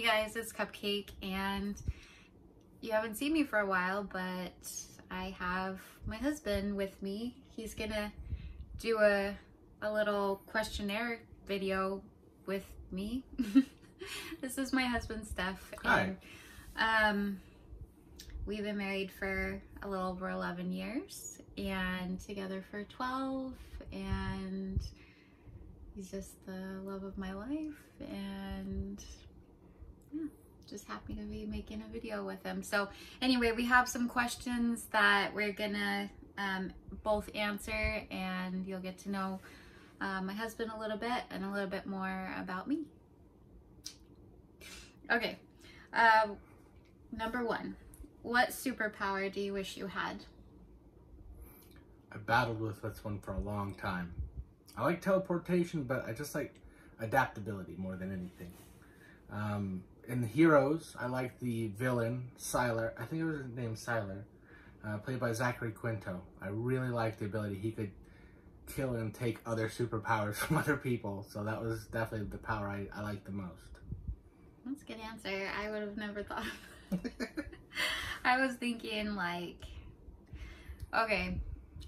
guys, it's Cupcake, and you haven't seen me for a while, but I have my husband with me. He's gonna do a little questionnaire video with me. This is my husband, Steph. Hi. And we've been married for a little over 11 years and together for 12, and he's just the love of my life, and yeah, just happy to be making a video with him. So anyway, we have some questions that we're gonna both answer, and you'll get to know my husband a little bit and a little bit more about me. Okay, number one, what superpower do you wish you had? I battled with this one for a long time. I like teleportation, but I just like adaptability more than anything. In the heroes, I like the villain, Sylar. I think it was his name, Sylar, played by Zachary Quinto. I really liked the ability he could kill and take other superpowers from other people. So that was definitely the power I liked the most. That's a good answer. I would have never thought of that. I was thinking like, okay,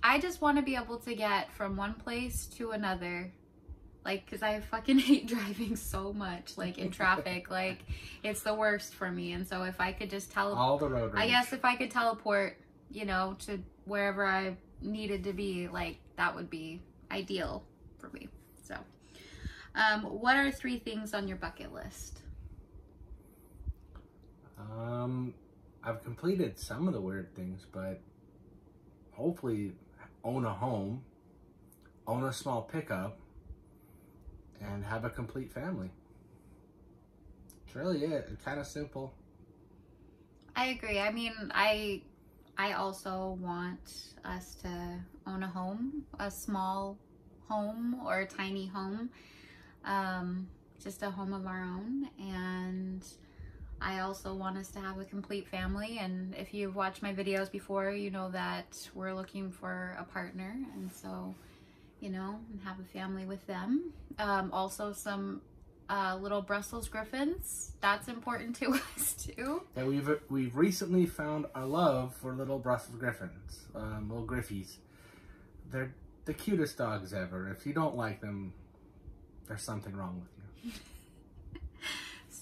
I just want to be able to get from one place to another, like, because I fucking hate driving so much, like, in traffic. Like, it's the worst for me. And so if I could just teleport, all the road rage. I guess if I could teleport, you know, to wherever I needed to be, like, that would be ideal for me. So, what are 3 things on your bucket list? I've completed some of the weird things, but hopefully own a home, own a small pickup, and have a complete family. It's really it. It's kind of simple. I agree. I mean, I also want us to own a home, a small home or a tiny home, just a home of our own. And I also want us to have a complete family. And if you've watched my videos before, you know that we're looking for a partner. And so, you know, and have a family with them. Also some little Brussels Griffins. That's important to us too. And we've recently found our love for little Brussels Griffins, little Griffies. They're the cutest dogs ever. If you don't like them, there's something wrong with you.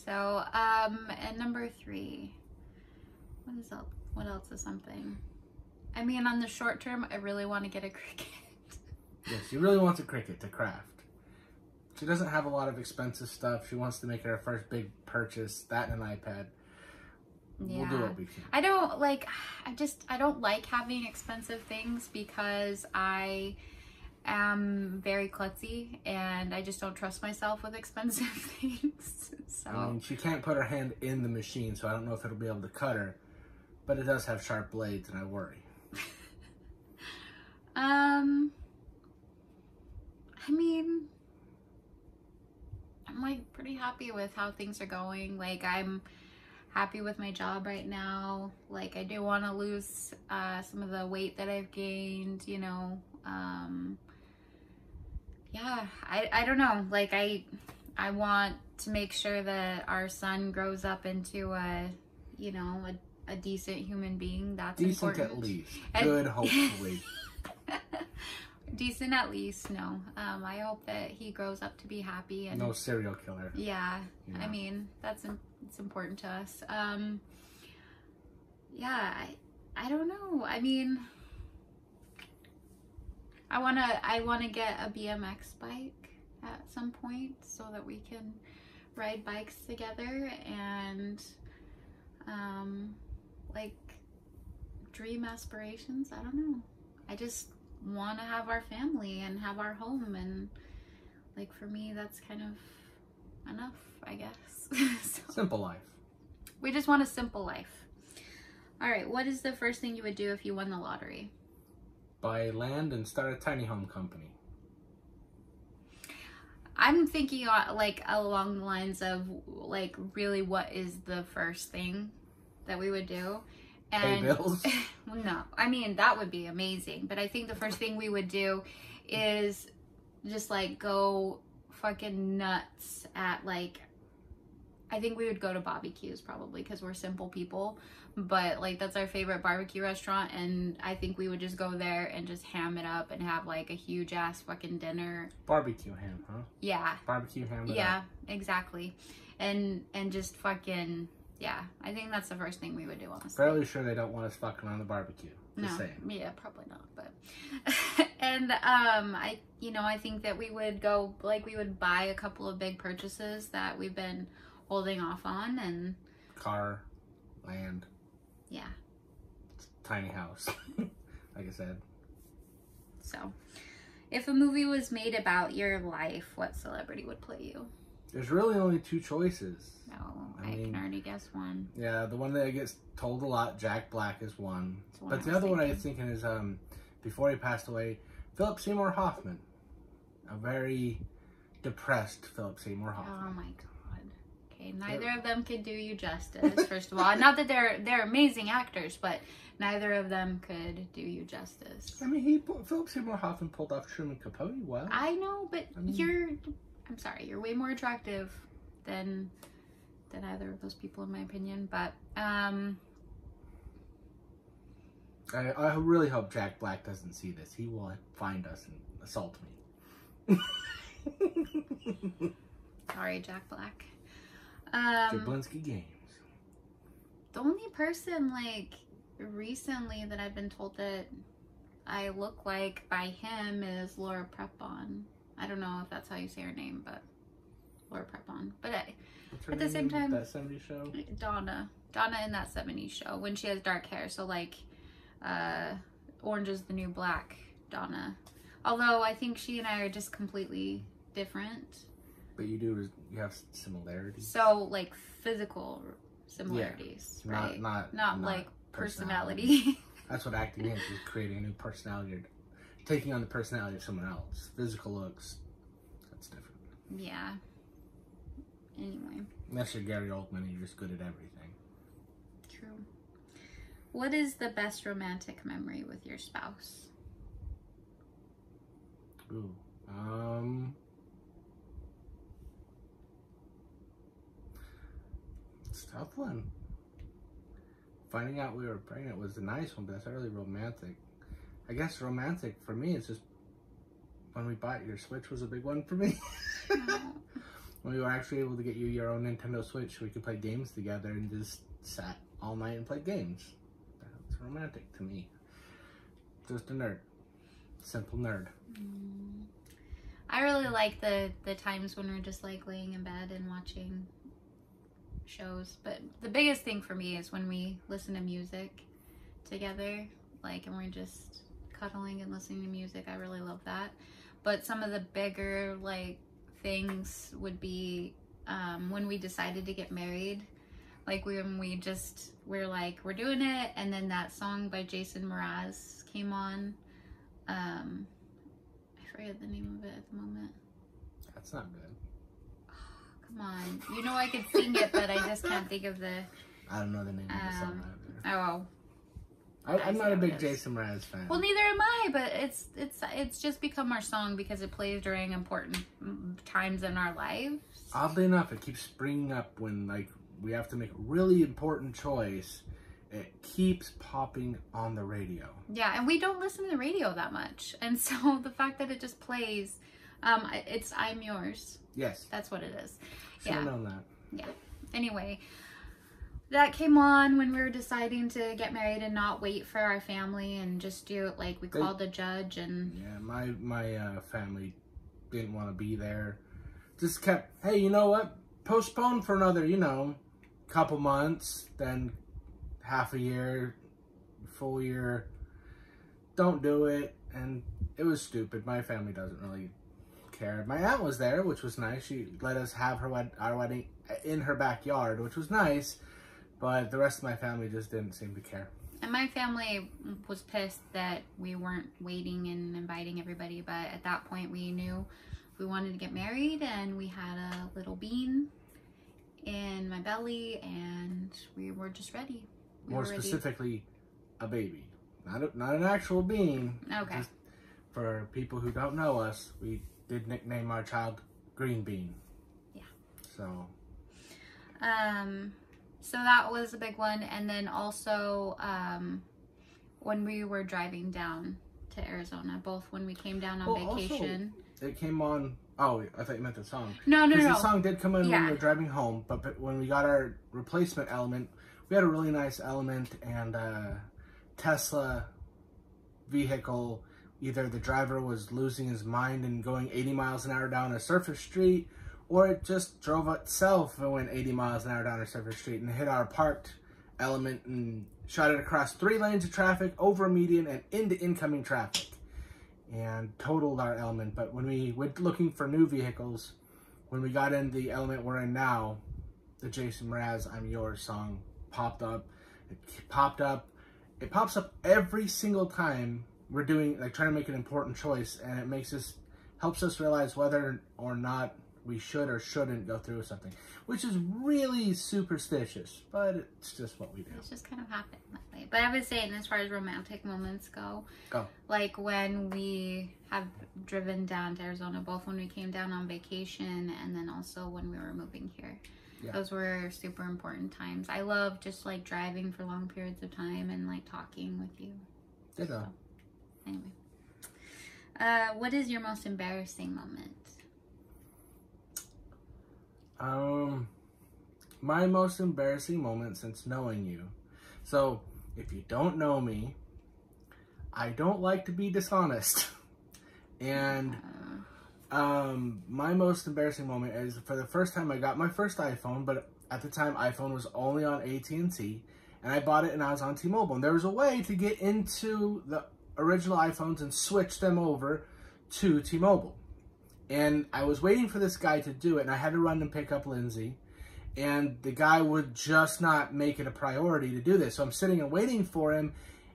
So, and number 3, what else is something? I mean, on the short term, I really want to get a Cricut. Yes, she really wants a Cricut to craft. She doesn't have a lot of expensive stuff. She wants to make her first big purchase, that and an iPad. Yeah. We'll do what we can. I don't like having expensive things because I am very klutzy and I just don't trust myself with expensive things. So I mean, she can't put her hand in the machine, so I don't know if it'll be able to cut her, but it does have sharp blades and I worry. I mean, I'm like pretty happy with how things are going. Like, I'm happy with my job right now. Like, I do want to lose some of the weight that I've gained, you know. Yeah, I don't know. Like, I want to make sure that our son grows up into a, you know, a decent human being. That's decent important. At least. Good, hopefully. Decent at least, no. I hope that he grows up to be happy and no serial killer. Yeah, I mean, it's important to us. Yeah, I don't know. I mean, I wanna get a BMX bike at some point so that we can ride bikes together and like dream aspirations. I don't know. I just want to have our family and have our home, and like for me that's kind of enough, I guess. So, simple life. We just want a simple life. All right, what is the first thing you would do if you won the lottery? Buy land and start a tiny home company. I'm thinking like along the lines of like really what is the first thing that we would do. And pay bills? No, I mean, that would be amazing. But I think the first thing we would do is just like go fucking nuts at like, I think we would go to barbecues probably because we're simple people. But like that's our favorite barbecue restaurant, and I think we would just go there and just ham it up and have like a huge ass fucking dinner. Barbecue ham, huh? Yeah. Barbecue ham. Yeah, exactly. And just fucking, yeah. I think that's the first thing we would do, honestly. Fairly sure they don't want us fucking on the barbecue. Just saying. Yeah, probably not. But and I think that we would go, like, we would buy a couple of big purchases that we've been holding off on, and car, land. Yeah. Tiny house, like I said. So, if a movie was made about your life, what celebrity would play you? There's really only two choices. No, I can already guess one. Yeah, the one that gets told a lot, Jack Black, is one. But the other one I was thinking is, before he passed away, Philip Seymour Hoffman. A very depressed Philip Seymour Hoffman. Oh my god. Okay, neither of them could do you justice, first of all. Not that they're amazing actors, but neither of them could do you justice. I mean, Philip Seymour Hoffman pulled off Truman Capote well. I know, but I'm sorry, you're way more attractive than either of those people in my opinion, but I really hope Jack Black doesn't see this. He will find us and assault me. Sorry, Jack Black. Jablinski Games. The only person, like, recently that I've been told that I look like by him is Laura Prepon. I don't know if that's how you say her name, but Laura Prepon. But at the same time, that 70s show? Donna in that 70s show, when she has dark hair. So like Orange is the New Black Donna. Although I think she and I are just completely different. But you have similarities. So like physical similarities, yeah. right? Not like personality. That's what acting is creating a new personality, or taking on the personality of someone else. Physical looks, that's different. Yeah. Anyway. Unless you're Gary Oldman, you're just good at everything. True. What is the best romantic memory with your spouse? Ooh. It's a tough one. Finding out we were pregnant was a nice one, but that's not really romantic. I guess romantic for me is just when we bought your Switch was a big one for me. When we were actually able to get you your own Nintendo Switch, we could play games together and just sat all night and played games. That's romantic to me. Just a nerd. Simple nerd. I really like the times when we're just like laying in bed and watching shows, but the biggest thing for me is when we listen to music together, like, and we're just cuddling and listening to music. I really love that. But some of the bigger like things would be when we decided to get married, like we're like, we're doing it, and then that song by Jason Mraz came on. I forget the name of it at the moment. That's not good. Come on. You know I could sing it, but I just can't think of the... I don't know the name of the song either. Oh. I'm not a big Jason Mraz fan. Well, neither am I, but it's just become our song because it plays during important times in our lives. Oddly enough, it keeps springing up when, like, we have to make a really important choice. It keeps popping on the radio. Yeah, and we don't listen to the radio that much. And so the fact that it just plays, it's I'm Yours. Yes. That's what it is. Should have known that. Yeah. Anyway, that came on when we were deciding to get married and not wait for our family and just do it. Like, we called the judge and... Yeah, my family didn't want to be there. Just kept, hey, you know what? Postpone for another, couple months, then half a year, full year. Don't do it. And it was stupid. My family doesn't really care. My aunt was there, which was nice. She let us have our wedding in her backyard, which was nice. But the rest of my family just didn't seem to care. And my family was pissed that we weren't waiting and inviting everybody. But at that point, we knew we wanted to get married, and we had a little bean in my belly, and we were just ready. More specifically, a baby. Not an actual bean. Okay. Just for people who don't know us, we did nickname our child Green Bean. Yeah. So. So that was a big one. And then also, when we were driving down to Arizona, both when we came down on vacation. Also, it came on. Oh, I thought you meant the song. No. The song did come in when we were driving home, but when we got our replacement element, we had a really nice element and Tesla vehicle. Either the driver was losing his mind and going 80 miles an hour down a surface street, or it just drove itself and went 80 miles an hour down a surface street and hit our parked element and shot it across 3 lanes of traffic, over a median, and into incoming traffic, and totaled our element. But when we went looking for new vehicles, when we got in the element we're in now, the Jason Mraz I'm Yours song popped up. It pops up every single time we're doing, like, trying to make an important choice, and it helps us realize whether or not we should or shouldn't go through with something, which is really superstitious, but it's just what we do. It's just kind of happened that way. But I was saying, as far as romantic moments go, like when we have driven down to Arizona, both when we came down on vacation and then also when we were moving here. Yeah. Those were super important times. I love just like driving for long periods of time and like talking with you. Ditto. So, anyway. What is your most embarrassing moment? My most embarrassing moment since knowing you. So, if you don't know me, I don't like to be dishonest. And my most embarrassing moment is for the first time I got my first iPhone, but at the time iPhone was only on AT&T, and I bought it and I was on T-Mobile. And there was a way to get into the original iPhones and switch them over to T-Mobile. And I was waiting for this guy to do it, and I had to run and pick up Lindsay. And the guy would just not make it a priority to do this. So I'm sitting and waiting for him,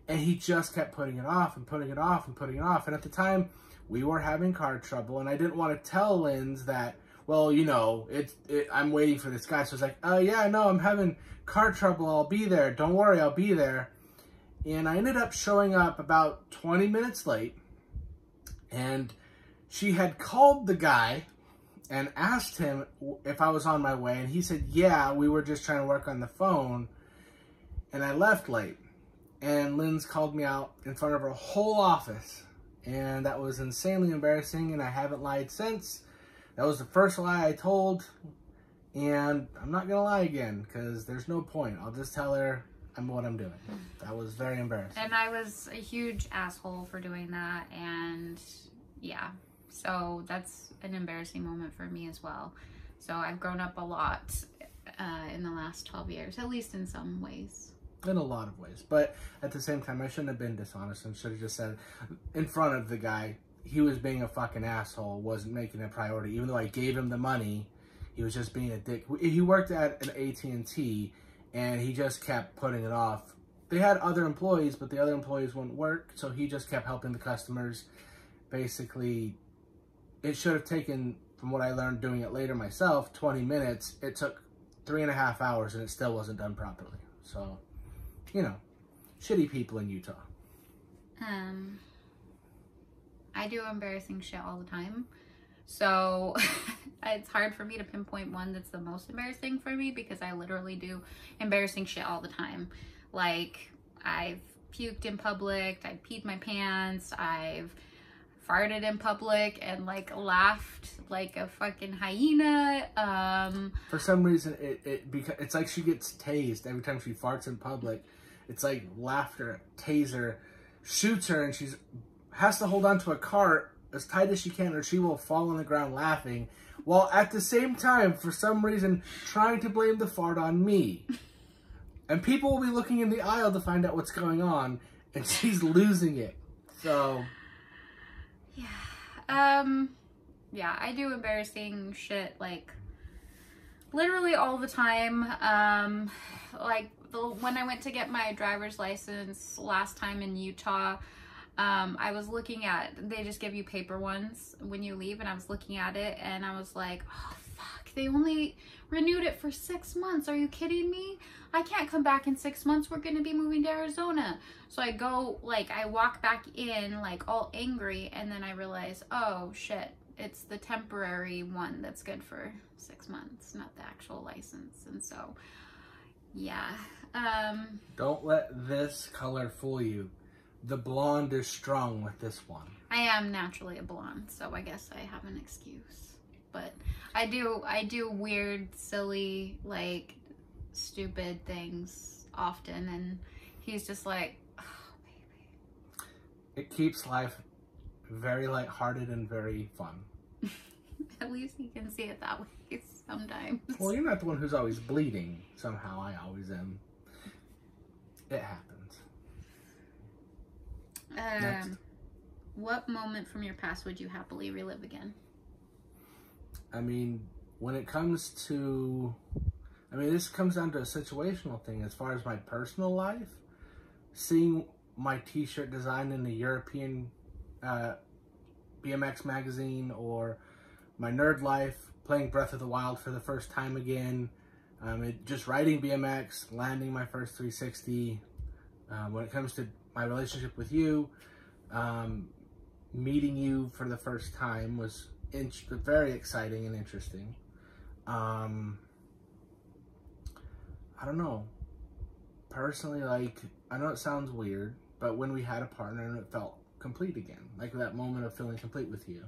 and he just kept putting it off and putting it off and putting it off. And at the time, we were having car trouble, and I didn't want to tell Linz that, well, you know, I'm waiting for this guy. So I was like, oh, yeah, no, I'm having car trouble. I'll be there. Don't worry, I'll be there. And I ended up showing up about 20 minutes late, and she had called the guy and asked him if I was on my way, and he said, yeah, we were just trying to work on the phone, and I left late. And Linz called me out in front of her whole office, and that was insanely embarrassing, and I haven't lied since. That was the first lie I told, and I'm not going to lie again, because there's no point. I'll just tell her what I'm doing. That was very embarrassing. And I was a huge asshole for doing that, and yeah. So that's an embarrassing moment for me as well. So I've grown up a lot in the last 12 years, at least in some ways. In a lot of ways. But at the same time, I shouldn't have been dishonest and should have just said in front of the guy, he was being a fucking asshole, wasn't making it a priority. Even though I gave him the money, he was just being a dick. He worked at an AT&T, and he just kept putting it off. They had other employees, but the other employees wouldn't work, so he just kept helping the customers. Basically, it should have taken, from what I learned doing it later myself, 20 minutes. It took 3.5 hours, and it still wasn't done properly. So, you know, shitty people in Utah. I do embarrassing shit all the time. So it's hard for me to pinpoint one that's the most embarrassing for me, because I literally do embarrassing shit all the time. Like, I've puked in public, I peed my pants, I've farted in public and like laughed like a fucking hyena. For some reason, it's like she gets tased every time she farts in public. It's like laughter, taser, shoots her, and she's has to hold onto a cart as tight as she can, or she will fall on the ground laughing, while at the same time, for some reason, trying to blame the fart on me. And people will be looking in the aisle to find out what's going on, and she's losing it. So, yeah, I do embarrassing shit, like, literally all the time. Like, when I went to get my driver's license last time in Utah, I was looking at, they just give you paper ones when you leave, and I was looking at it, and I was like, oh, fuck, they only renewed it for 6 months. Are you kidding me? I can't come back in 6 months. We're going to be moving to Arizona. So I go, like, I walk back in, like, all angry, and then I realize, oh, shit, it's the temporary one that's good for 6 months, not the actual license. And so, yeah. Don't let this color fool you. The blonde is strong with this one. I am naturally a blonde, so I guess I have an excuse. But I do weird, silly, like, stupid things often, and he's just like, oh, baby. It keeps life very lighthearted and very fun. At least he can see it that way sometimes. Well, you're not the one who's always bleeding. Somehow I always am. It happens. Next. What moment from your past would you happily relive again? I mean, when it comes to, this comes down to a situational thing. As far as my personal life, seeing my t-shirt design in the European BMX magazine, or my nerd life, playing Breath of the Wild for the first time again, just riding BMX, landing my first 360. When it comes to my relationship with you, meeting you for the first time was very exciting and interesting. I don't know. Personally, like, I know it sounds weird, but when we had a partner and it felt complete again, like that moment of feeling complete with you,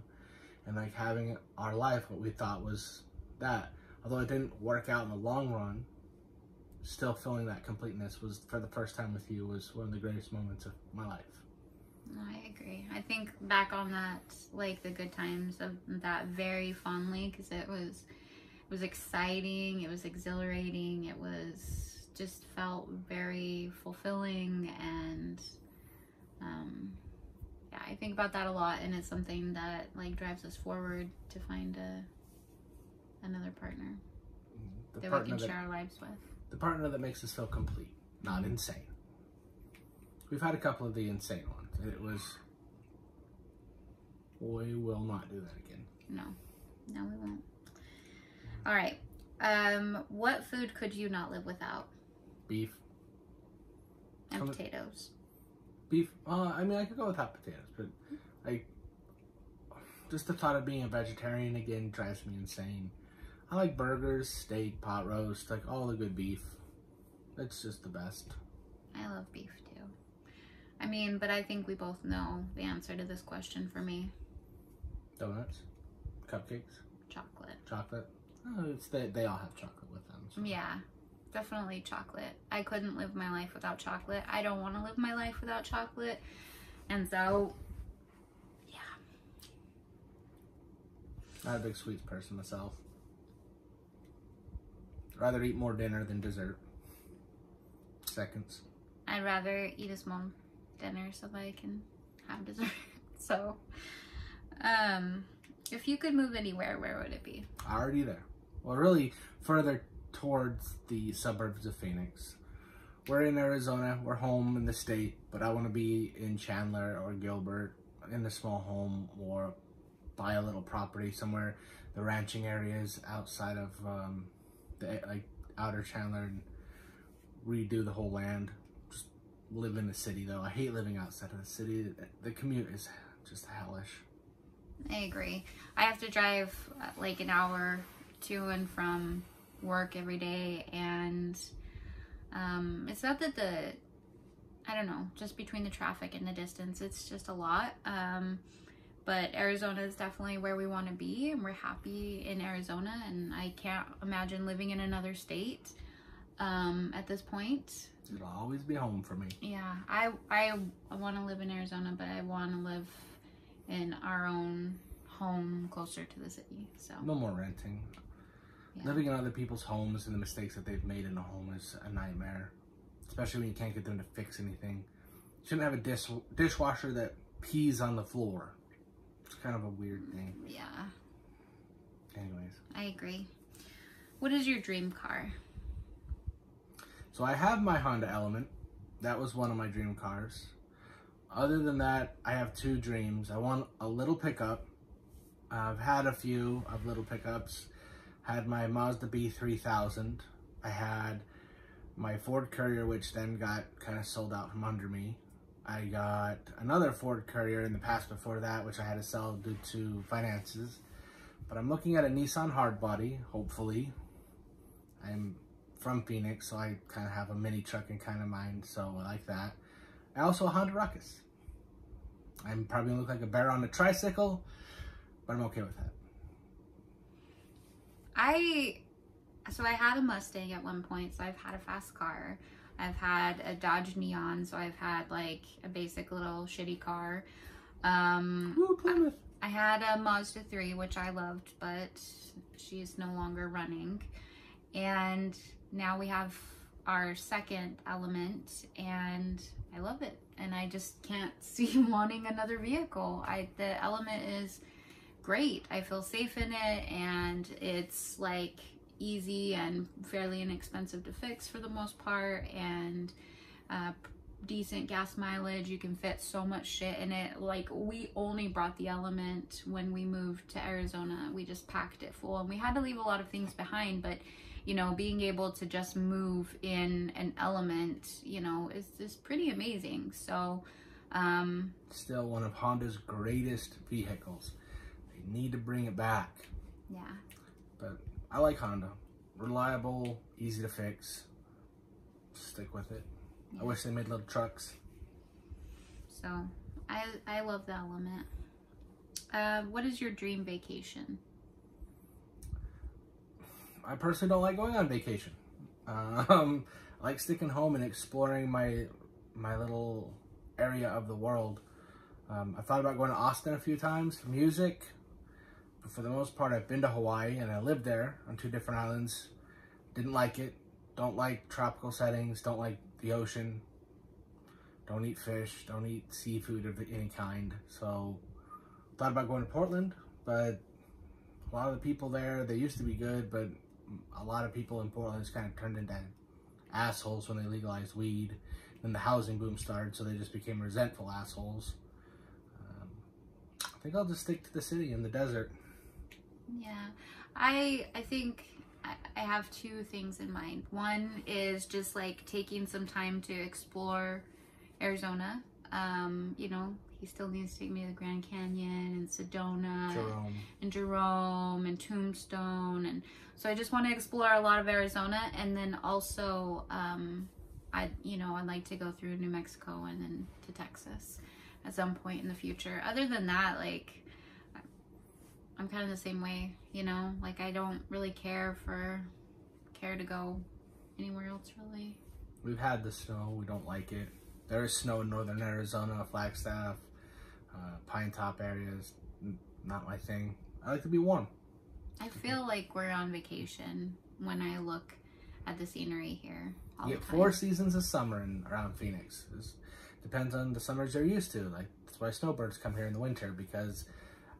and like having our life, what we thought was that, although it didn't work out in the long run, still feeling that completeness was, for the first time with you, was one of the greatest moments of my life. I agree. I think back on that, like the good times of that, very fondly, because it was exciting, it was exhilarating, it was just felt very fulfilling, and yeah, I think about that a lot, and it's something that like drives us forward to find another partner that we can share our lives with. The partner that makes us feel complete, not insane. We've had a couple of the insane ones. We will not do that again. No, we won't. All right. What food could you not live without? Beef. And potatoes. Beef. I could go without potatoes, but like, just the thought of being a vegetarian again drives me insane. I like burgers, steak, pot roast, like all the good beef. It's just the best. I love beef too. But I think we both know the answer to this question for me. Donuts? Cupcakes? Chocolate. Chocolate? Oh, they all have chocolate with them. So. Yeah, definitely chocolate. I couldn't live my life without chocolate. I don't want to live my life without chocolate. And so, yeah. I'm a big sweets person myself. I'd rather eat more dinner than dessert. Seconds. I'd rather eat a small dinner so that I can have dessert. So, if you could move anywhere, where would it be? Already there. Well, really further towards the suburbs of Phoenix. We're in Arizona. We're home in the state, but I want to be in Chandler or Gilbert in a small home, or buy a little property somewhere, the ranching areas outside of the outer Chandler, and redo the whole land. Just live in the city though. I hate living outside of the city. The commute is just hellish. I agree. I have to drive like an hour to and from work every day, and it's not that I don't know, just between the traffic and the distance, it's just a lot. But Arizona is definitely where we want to be, and we're happy in Arizona, and I can't imagine living in another state at this point. It'll always be home for me. Yeah, I want to live in Arizona, but I want to live in our own home closer to the city. So no more renting. Yeah. Living in other people's homes and the mistakes that they've made in a home is a nightmare, especially when you can't get them to fix anything. You shouldn't have a dishwasher that pees on the floor. It's kind of a weird thing. Yeah. Anyways. I agree. What is your dream car? So I have my Honda Element. That was one of my dream cars. Other than that, I have two dreams. I want a little pickup. I've had a few of little pickups. Had my Mazda B3000. I had my Ford Courier, which then got kind of sold out from under me. I got another Ford Courier in the past before that, which I had to sell due to finances. But I'm looking at a Nissan hardbody, hopefully. I'm from Phoenix, so I kind of have a mini truck in kind of mind, so I like that. And also a Honda Ruckus. I'm probably gonna look like a bear on a tricycle, but I'm okay with that. So I had a Mustang at one point, so I've had a fast car. I've had a Dodge Neon, so I've had like a basic little shitty car. Ooh, Plymouth. I had a Mazda 3, which I loved, but she's no longer running. And now we have our second Element, and I love it. And I just can't see wanting another vehicle. The Element is great. I feel safe in it, and it's like easy and fairly inexpensive to fix for the most part, and decent gas mileage. You can fit so much shit in it. Like, we only brought the Element when we moved to Arizona. We just packed it full, and we had to leave a lot of things behind, but you know, being able to just move in an Element, you know, is pretty amazing. So still one of Honda's greatest vehicles. They need to bring it back. Yeah. But I like Honda. Reliable, easy to fix. Stick with it. Yeah. I wish they made little trucks. So I love the Element. What is your dream vacation? I personally don't like going on vacation. I like sticking home and exploring my little area of the world. I thought about going to Austin a few times for music, but for the most part I've been to Hawaii, and I lived there on 2 different islands. Didn't like it. Don't like tropical settings. Don't like the ocean. Don't eat fish. Don't eat seafood of any kind. So thought about going to Portland, but a lot of the people there, they used to be good, but a lot of people in Portland just kind of turned into assholes when they legalized weed. Then the housing boom started, so they just became resentful assholes. I think I'll just stick to the city and the desert. Yeah, I think I have 2 things in mind. One is just like taking some time to explore Arizona. You know, he still needs to take me to the Grand Canyon and Sedona and Jerome and Tombstone, and so I just want to explore a lot of Arizona. And then also I'd like to go through New Mexico and then to Texas at some point in the future. Other than that, like, I'm kind of the same way, you know, like I don't really care to go anywhere else really. We've had the snow. We don't like it. There is snow in northern Arizona, Flagstaff, Pine Top areas. Not my thing. I like to be warm. I feel like we're on vacation when I look at the scenery here all the time. 4 seasons of summer around Phoenix. It depends on the summers they're used to. Like, that's why snowbirds come here in the winter, because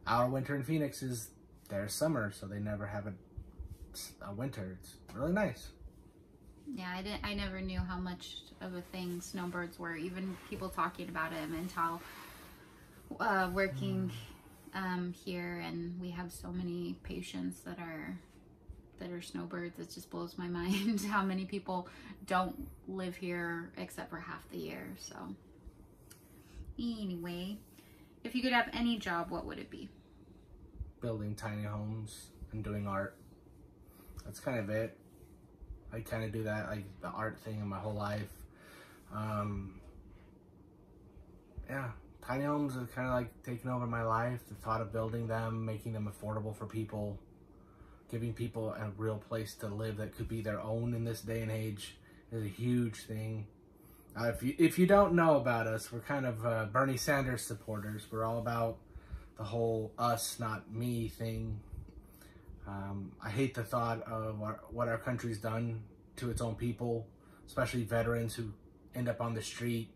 our winter in Phoenix is their summer, so they never have a winter. It's really nice. Yeah, I never knew how much of a thing snowbirds were. Even people talking about it until working here, and we have so many patients that are snowbirds. It just blows my mind how many people don't live here except for half the year. So anyway, if you could have any job, what would it be? Building tiny homes and doing art. That's kind of it. I kind of do that, like the art thing in my whole life. Yeah, tiny homes are kind of like taking over my life. The thought of building them, making them affordable for people, giving people a real place to live that could be their own in this day and age is a huge thing. If you don't know about us, we're kind of Bernie Sanders supporters. We're all about the whole us, not me thing. I hate the thought of what our country's done to its own people, especially veterans who end up on the street.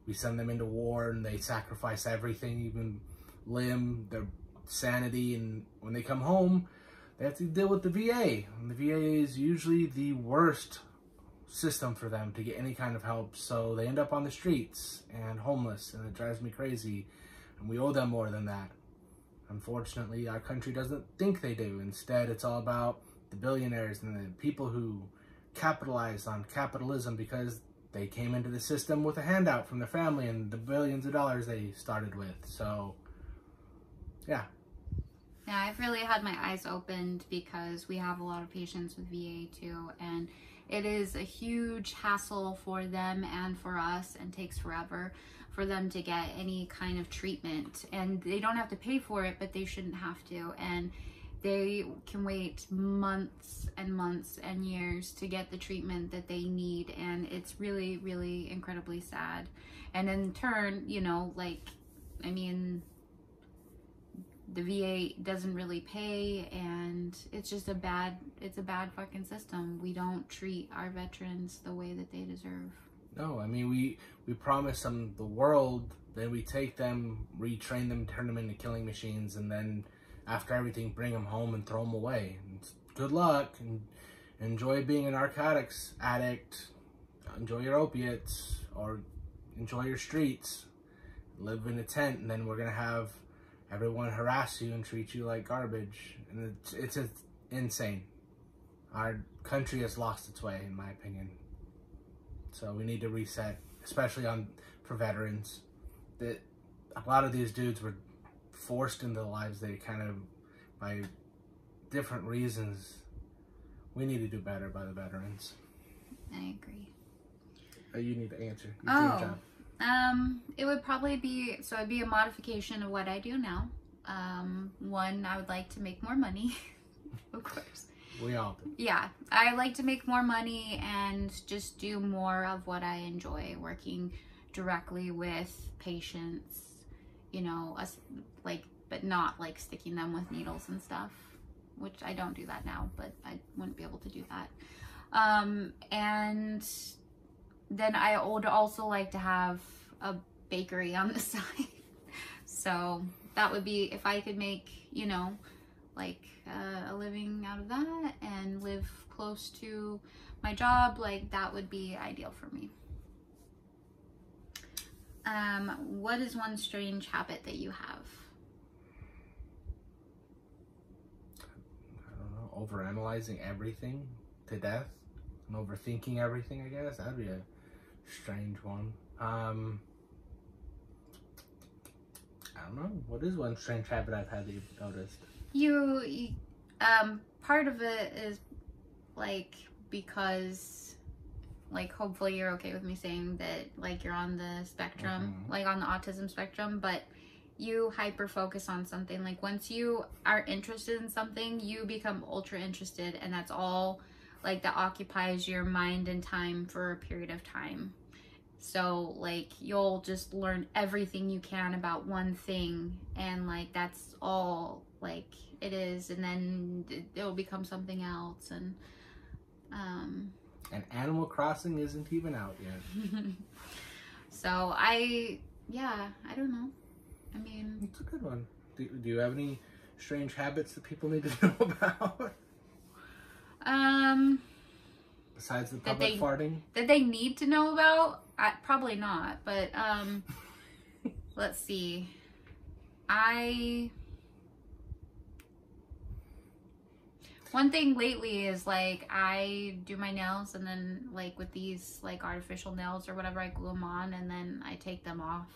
We send them into war and they sacrifice everything, even their sanity, and when they come home, they have to deal with the VA. And the VA is usually the worst system for them to get any kind of help, so they end up on the streets and homeless, and it drives me crazy. And we owe them more than that. Unfortunately, our country doesn't think they do. Instead, it's all about the billionaires and the people who capitalize on capitalism because they came into the system with a handout from their family and the billions of dollars they started with. So, yeah. Yeah, I've really had my eyes opened because we have a lot of patients with VA too, and it is a huge hassle for them and for us, and takes forever for them to get any kind of treatment. And they don't have to pay for it, but they shouldn't have to. And they can wait months and months and years to get the treatment that they need, and it's really, really incredibly sad. And in turn, you know, like, I mean, the VA doesn't really pay, and it's just it's a bad fucking system. We don't treat our veterans the way that they deserve. No, I mean, we promise them the world, then we take them, retrain them, turn them into killing machines, and then after everything, bring them home and throw them away. And good luck, and enjoy being a narcotics addict, enjoy your opiates, or enjoy your streets, live in a tent, and then we're gonna have everyone harass you and treat you like garbage. And it's insane. Our country has lost its way, in my opinion. So we need to reset, especially for veterans. That a lot of these dudes were forced into the lives they kind of, by different reasons. We need to do better by the veterans. I agree. You need to answer. Your dream job. It would probably be, so it'd be a modification of what I do now. One, I would like to make more money, of course. We all do. Yeah, I like to make more money and just do more of what I enjoy, working directly with patients, you know, but not like sticking them with needles and stuff, which I don't do that now, but I wouldn't be able to do that. And then I would also like to have a bakery on the side. So that would be, if I could make, you know, like a living out of that and live close to my job, like that would be ideal for me. What is one strange habit that you have? I don't know, overanalyzing everything to death and overthinking everything, I guess. That'd be a strange one. I don't know. What is one strange habit I've had that you've noticed? Part of it is like, because like, hopefully you're okay with me saying that, like, you're on the spectrum, like on the autism spectrum, but you hyper focus on something. Like, once you are interested in something, you become ultra interested, and that's all like that occupies your mind and time for a period of time. So like, you'll just learn everything you can about one thing, and like that's all like it is, and then it will become something else. And Animal Crossing isn't even out yet. So I don't know. I mean, it's a good one. Do you have any strange habits that people need to know about? Besides the public farting? That they need to know about? Probably not, but let's see. One thing lately is like, I do my nails, and then like with these like artificial nails or whatever, I glue them on, and then I take them off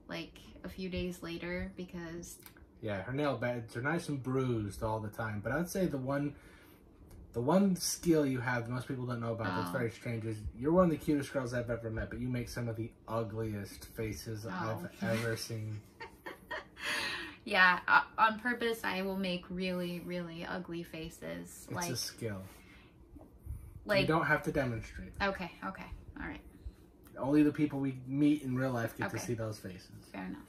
like a few days later, because yeah, her nail beds are nice and bruised all the time. But I'd say the one skill you have that most people don't know about that's very strange is you're one of the cutest girls I've ever met, but you make some of the ugliest faces I've ever seen. Yeah, on purpose, I will make really, really ugly faces. It's like a skill. Like, you don't have to demonstrate. Okay, all right. Only the people we meet in real life get to see those faces. Fair enough.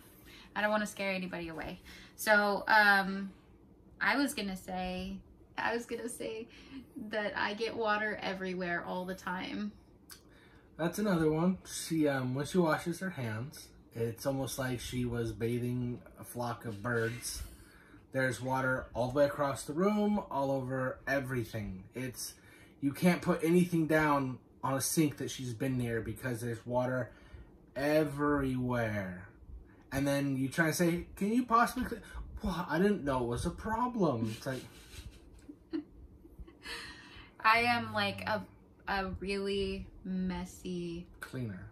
I don't want to scare anybody away. So, I was gonna say that I get water everywhere all the time. That's another one. She when she washes her hands, it's almost like she was bathing a flock of birds. There's water all the way across the room, all over everything. You can't put anything down on a sink that she's been near because there's water everywhere. And then you try to say, can you possibly... Well, I didn't know it was a problem. It's like... I am like a a really messy Cleaner.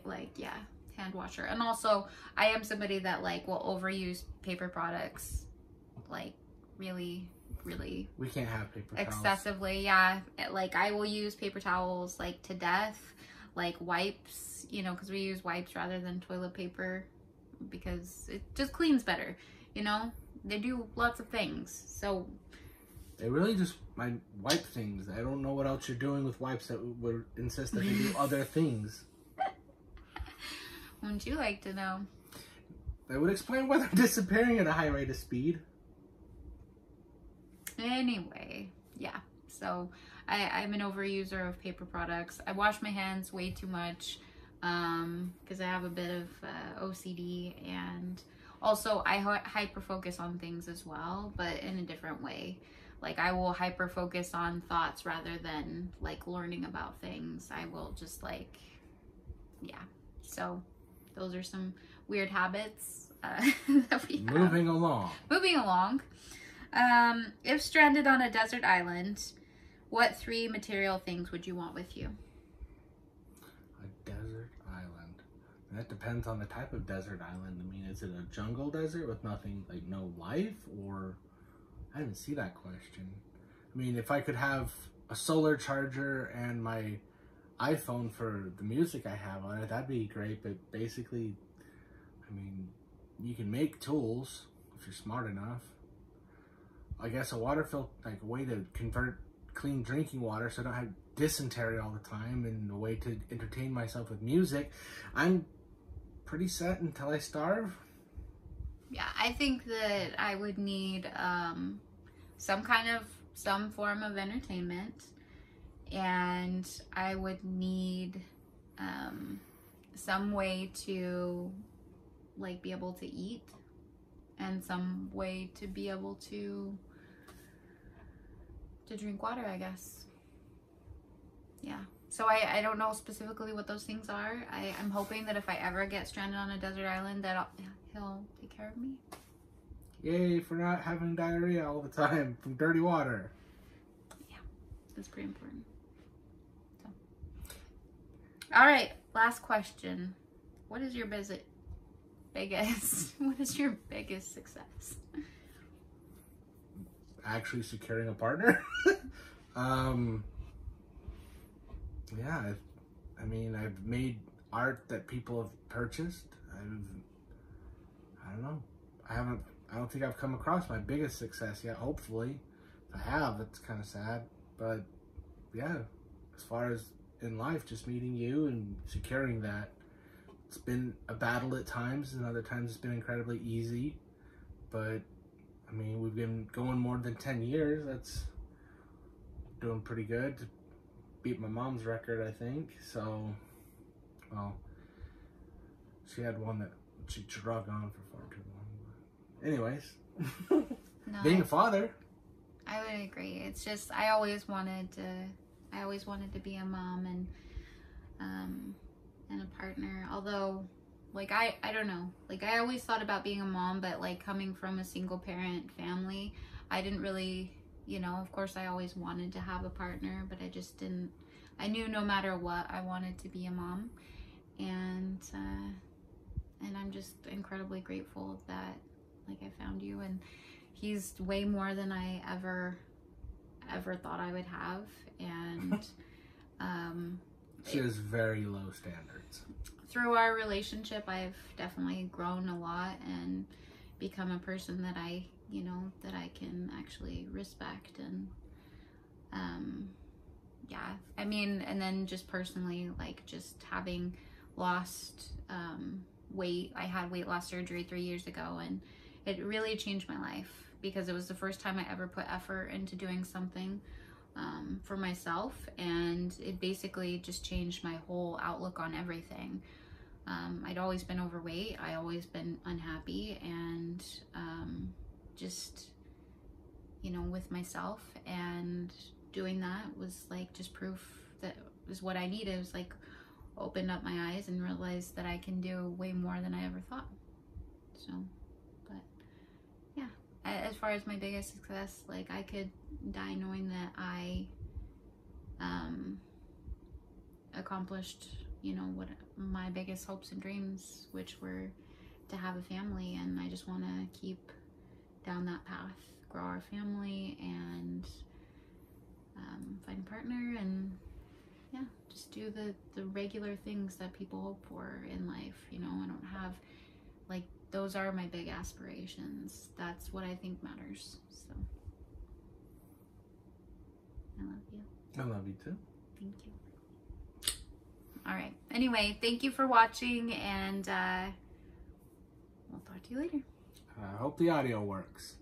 like, yeah, hand washer. And also, I am somebody that like will overuse paper products, like really We can't have paper towels. excessively. Yeah, like I will use paper towels like to death, like wipes, you know, because we use wipes rather than toilet paper because it just cleans better, you know. They do lots of things, so they really just might wipe things. I don't know what else you're doing with wipes that would insist that they do other things. Wouldn't you like to know? That would explain why they're disappearing at a high rate of speed. Anyway, yeah. So I'm an overuser of paper products. I wash my hands way too much because I have a bit of OCD, and also I hyper focus on things as well, but in a different way. Like I will hyper focus on thoughts rather than like learning about things. I will just like, yeah. So those are some weird habits that we have. Moving along. Moving along. If stranded on a desert island, what 3 material things would you want with you? A desert island. And that depends on the type of desert island. I mean, is it a jungle desert with nothing, like no life? Or, I didn't see that question. I mean, if I could have a solar charger and my iPhone for the music I have on it, that'd be great. But basically, I mean, you can make tools if you're smart enough. I guess a water filter, like a way to convert clean drinking water so I don't have dysentery all the time, and a way to entertain myself with music. I'm pretty set until I starve. Yeah, I think that I would need some form of entertainment, and I would need some way to like be able to eat, and some way to be able to drink water, I guess. Yeah. So I don't know specifically what those things are. I'm hoping that if I ever get stranded on a desert island that he'll take care of me. Yay for not having diarrhea all the time from dirty water. Yeah, that's pretty important. So. All right, last question. What is your what is your biggest success? Actually securing a partner. Yeah, I mean, I've made art that people have purchased. I don't know. I don't think I've come across my biggest success yet. Hopefully, if I have, it's kind of sad. But yeah, as far as in life, just meeting you and securing that, it's been a battle at times, and other times it's been incredibly easy. But I mean, we've been going more than 10 years. That's doing pretty good. To beat my mom's record, I think. So, well, she had one that she drug on for far too long. Anyways, No, being a father. I would agree. It's just I always wanted to be a mom and a partner. Although, like I don't know. Like I always thought about being a mom, but like coming from a single parent family, I didn't really, you know, of course I always wanted to have a partner, but I just didn't. I knew no matter what, I wanted to be a mom, and I'm just incredibly grateful that like I found you, and he's way more than I ever thought I would have, and She has very low standards. Through our relationship, I've definitely grown a lot and become a person that I can actually respect, and yeah, I mean, and then just personally, like just having lost weight. I had weight loss surgery 3 years ago, and it really changed my life because it was the first time I ever put effort into doing something for myself, and it basically just changed my whole outlook on everything. I'd always been overweight, I always been unhappy, and just, you know, with myself, and doing that was like just proof that is what I needed. It was like opened up my eyes and realized that I can do way more than I ever thought. So, but yeah, as far as my biggest success, like I could die knowing that I accomplished, you know, what my biggest hopes and dreams, which were to have a family. And I just want to keep down that path, grow our family, and find a partner, and yeah, just do the regular things that people hope for in life. You know, I don't have, like, those are my big aspirations. That's what I think matters. So I love you. I love you too. Thank you. All right. Anyway, thank you for watching, and we'll talk to you later. I hope the audio works.